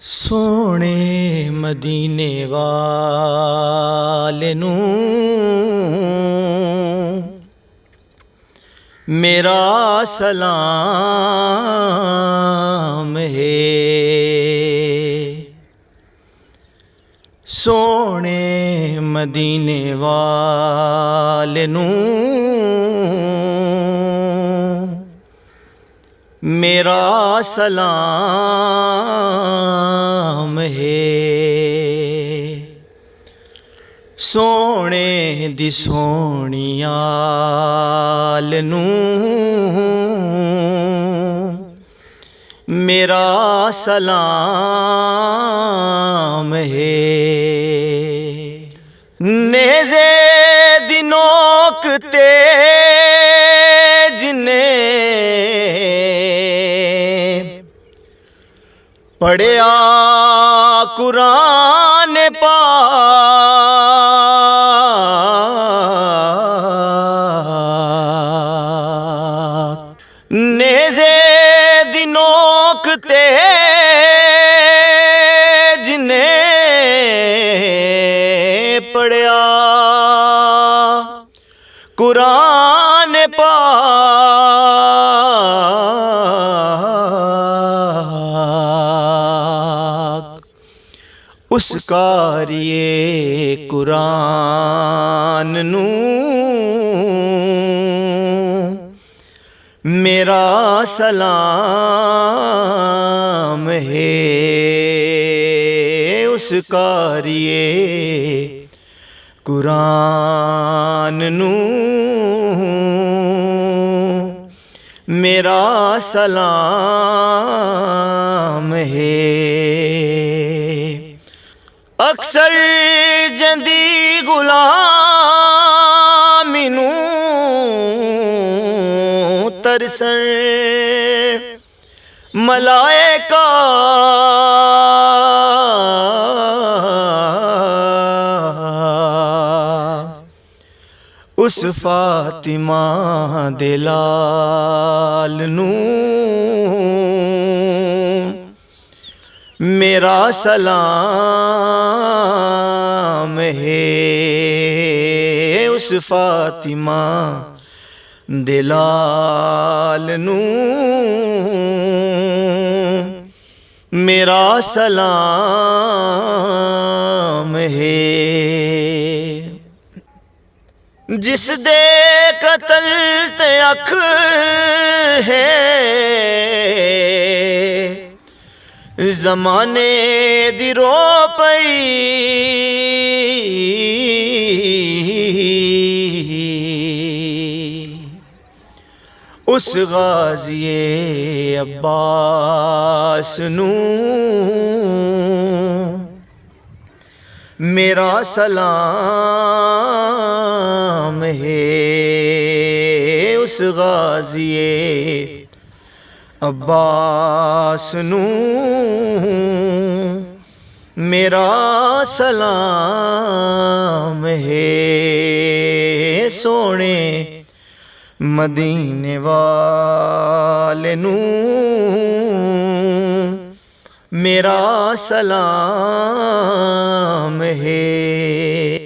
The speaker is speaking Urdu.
سونے مدینے والے نوں میرا سلام ہے۔ سونے مدینے والے نوں میرا سلام ہے۔ سونے دی سونی آل نوں میرا سلام ہے۔ نیزے دی نوک تے جنے پڑھیا قرآن پاک، نیزے دی نوک تے جنے پڑھیا قرآن پاک، اس قاریئے قرآن نوں میرا سلام ہے۔ اس قاریئے قرآن نوں میرا سلام ہے۔ اکثر جندی غلامی نوں ترسن ملائکہ اس فاطمہ دے لال نوں میرا سلام ہے۔ اس فاطمہ دے لال نوں میرا سلام ہے۔ جس دے قتل تے اکھ ہے زمانے دی رو پئی، اس غازی عباس نوں میرا سلام ہے۔ اس غازی عباس نوں میرا سلام ہے۔ سونے مدینے والے نوں میرا سلام ہے۔